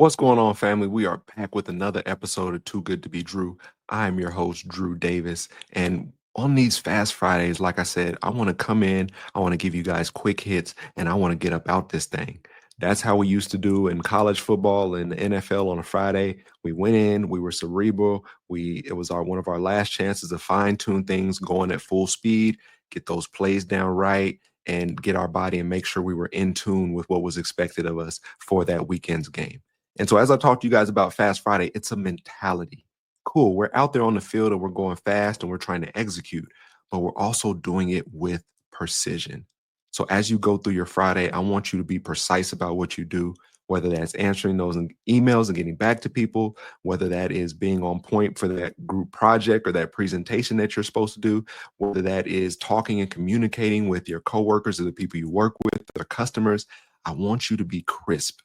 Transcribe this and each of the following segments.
What's going on, family? We are back with another episode of Too Good to Be Drew. I am your host, Drew Davis. And on these Fast Fridays, like I said, I want to come in, I want to give you guys quick hits, and I want to get up out this thing. That's how we used to do in college football and the NFL on a Friday. We went in, we were cerebral. It was one of our last chances to fine tune things, going at full speed, get those plays down right, and get our body and make sure we were in tune with what was expected of us for that weekend's game. And so, as I talk to you guys about Fast Friday, it's a mentality. Cool. We're out there on the field and we're going fast and we're trying to execute, but we're also doing it with precision. So, as you go through your Friday, I want you to be precise about what you do, whether that's answering those emails and getting back to people, whether that is being on point for that group project or that presentation that you're supposed to do, whether that is talking and communicating with your coworkers or the people you work with, or customers. I want you to be crisp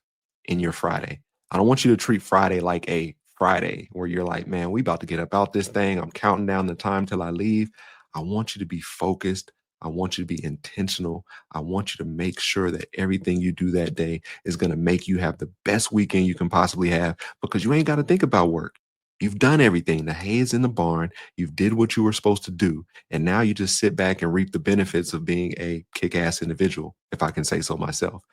in your Friday. I don't want you to treat Friday like a Friday where you're like, man, we about to get about this thing. I'm counting down the time till I leave. I want you to be focused. I want you to be intentional. I want you to make sure that everything you do that day is going to make you have the best weekend you can possibly have because you ain't got to think about work. You've done everything. The hay is in the barn. You've did what you were supposed to do. And now you just sit back and reap the benefits of being a kick-ass individual, if I can say so myself.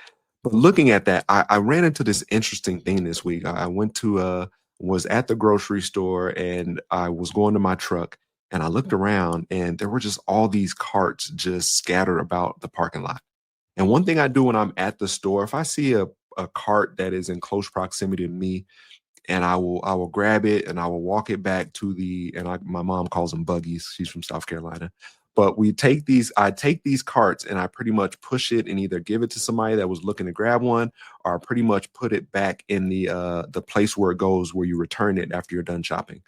But looking at that, I ran into this interesting thing this week. I went to was at the grocery store and I was going to my truck and I looked around and there were just all these carts just scattered about the parking lot. And one thing I do when I'm at the store, if I see a cart that is in close proximity to me, and I will grab it and I will walk it back to my mom calls them buggies. She's from South Carolina. But I take these carts and I pretty much push it and either give it to somebody that was looking to grab one, or I pretty much put it back in the place where it goes, where you return it after you're done shopping.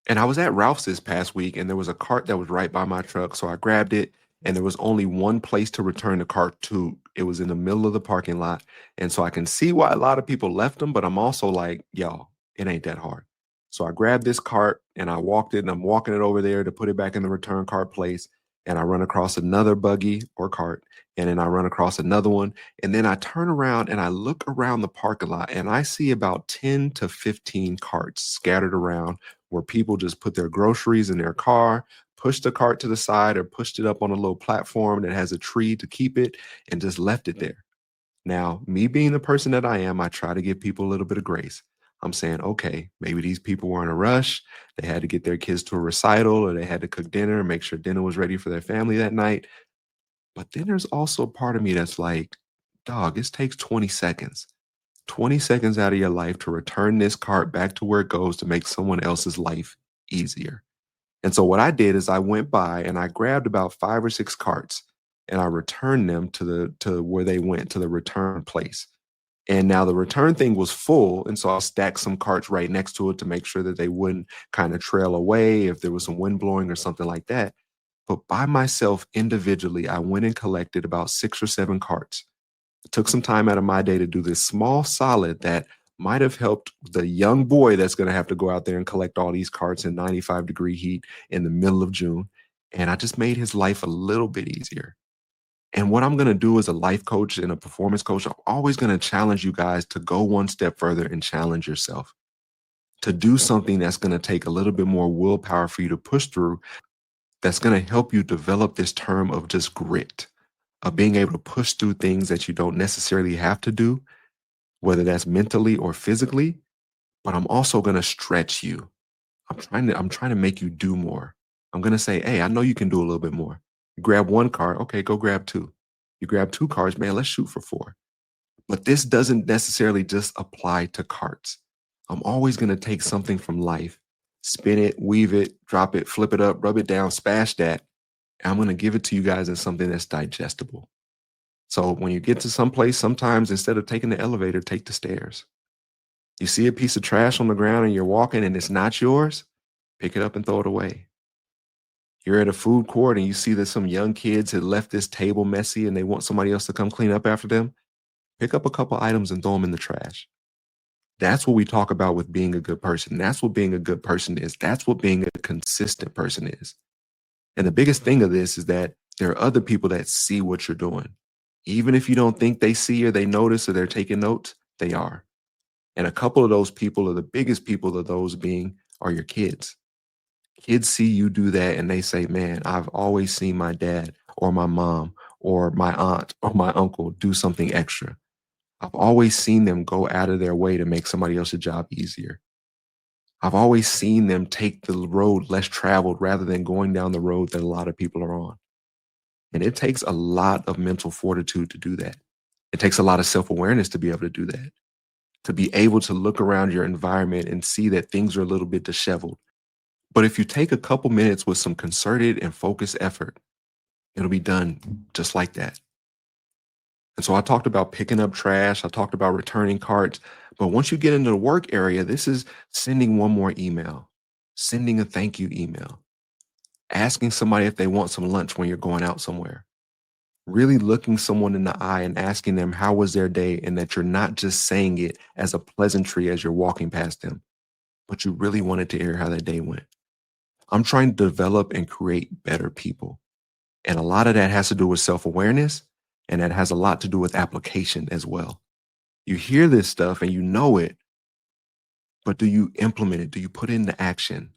And I was at Ralph's this past week and there was a cart that was right by my truck. So I grabbed it and there was only one place to return the cart to. It was in the middle of the parking lot. And so I can see why a lot of people left them, but I'm also like, y'all, it ain't that hard. So I grabbed this cart and I walked it and I'm walking it over there to put it back in the return cart place. And I run across another buggy or cart. And then I run across another one. And then I turn around and I look around the parking lot and I see about 10 to 15 carts scattered around where people just put their groceries in their car, pushed the cart to the side or pushed it up on a little platform that has a tree to keep it and just left it there. Now, me being the person that I am, I try to give people a little bit of grace. I'm saying, okay, maybe these people were in a rush. They had to get their kids to a recital or they had to cook dinner and make sure dinner was ready for their family that night. But then there's also a part of me that's like, dog, this takes 20 seconds. 20 seconds out of your life to return this cart back to where it goes to make someone else's life easier. And so what I did is I went by and I grabbed about 5 or 6 carts and I returned them to where they went to the return place. And now the return thing was full. And so I stacked some carts right next to it to make sure that they wouldn't kind of trail away if there was some wind blowing or something like that. But by myself individually, I went and collected about 6 or 7 carts. It took some time out of my day to do this small solid that might have helped the young boy that's going to have to go out there and collect all these carts in 95-degree heat in the middle of June. And I just made his life a little bit easier. And what I'm going to do as a life coach and a performance coach, I'm always going to challenge you guys to go one step further and challenge yourself to do something that's going to take a little bit more willpower for you to push through. That's going to help you develop this term of just grit, of being able to push through things that you don't necessarily have to do, whether that's mentally or physically, but I'm also going to stretch you. I'm trying to make you do more. I'm going to say, hey, I know you can do a little bit more. You grab one card, okay, go grab two. You grab 2 cards, man, let's shoot for 4. But this doesn't necessarily just apply to carts. I'm always going to take something from life, spin it, weave it, drop it, flip it up, rub it down, spash that. And I'm going to give it to you guys as something that's digestible. So when you get to some place, sometimes instead of taking the elevator, take the stairs. You see a piece of trash on the ground and you're walking and it's not yours, pick it up and throw it away. You're at a food court and you see that some young kids had left this table messy and they want somebody else to come clean up after them, pick up a couple items and throw them in the trash. That's what we talk about with being a good person. That's what being a good person is. That's what being a consistent person is. And the biggest thing of this is that there are other people that see what you're doing. Even if you don't think they see or they notice or they're taking notes, they are. And a couple of those people are the biggest people of those being are your kids. Kids see you do that and they say, man, I've always seen my dad or my mom or my aunt or my uncle do something extra. I've always seen them go out of their way to make somebody else's job easier. I've always seen them take the road less traveled rather than going down the road that a lot of people are on. And it takes a lot of mental fortitude to do that. It takes a lot of self awareness to be able to do that, to be able to look around your environment and see that things are a little bit disheveled. But if you take a couple minutes with some concerted and focused effort, it'll be done just like that. And so I talked about picking up trash, I talked about returning carts. But once you get into the work area, this is sending one more email, sending a thank you email, asking somebody if they want some lunch when you're going out somewhere, really looking someone in the eye and asking them how was their day, and that you're not just saying it as a pleasantry as you're walking past them, but you really wanted to hear how their day went. I'm trying to develop and create better people. And a lot of that has to do with self awareness, and that has a lot to do with application as well. You hear this stuff and you know it, but do you implement it? Do you put it into action?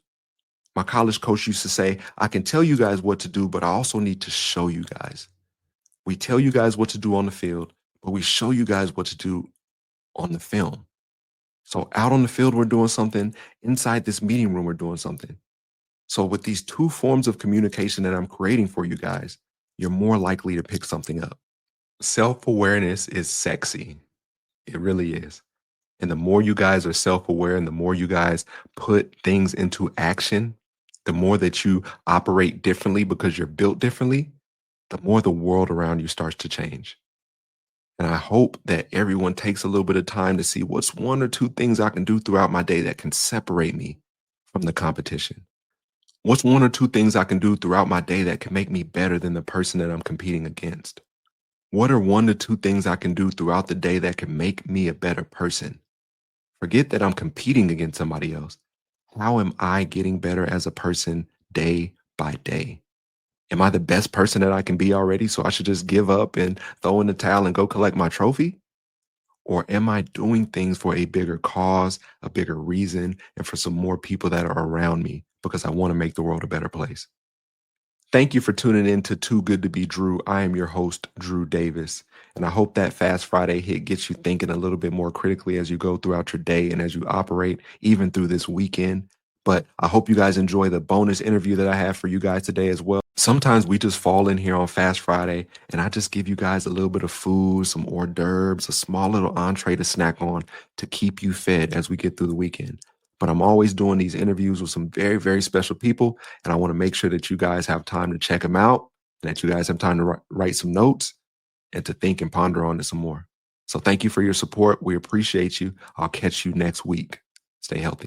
My college coach used to say, I can tell you guys what to do, but I also need to show you guys. We tell you guys what to do on the field, but we show you guys what to do on the film. So out on the field, we're doing something. Inside this meeting room, we're doing something. So with these two forms of communication that I'm creating for you guys, you're more likely to pick something up. Self awareness is sexy. It really is. And the more you guys are self aware and the more you guys put things into action, the more that you operate differently because you're built differently, the more the world around you starts to change. And I hope that everyone takes a little bit of time to see what's one or two things I can do throughout my day that can separate me from the competition. What's one or two things I can do throughout my day that can make me better than the person that I'm competing against? What are one to two things I can do throughout the day that can make me a better person? Forget that I'm competing against somebody else. How am I getting better as a person day by day? Am I the best person that I can be already? So I should just give up and throw in the towel and go collect my trophy? Or am I doing things for a bigger cause, a bigger reason, and for some more people that are around me because I want to make the world a better place? Thank you for tuning in to Too Good to Be Drew. I am your host, Drew Davis. And I hope that Fast Friday hit gets you thinking a little bit more critically as you go throughout your day and as you operate even through this weekend. But I hope you guys enjoy the bonus interview that I have for you guys today as well. Sometimes we just fall in here on Fast Friday and I just give you guys a little bit of food, some hors d'oeuvres, a small little entree to snack on to keep you fed as we get through the weekend. But I'm always doing these interviews with some very, very special people. And I want to make sure that you guys have time to check them out and that you guys have time to write some notes and to think and ponder on it some more. So thank you for your support. We appreciate you. I'll catch you next week. Stay healthy.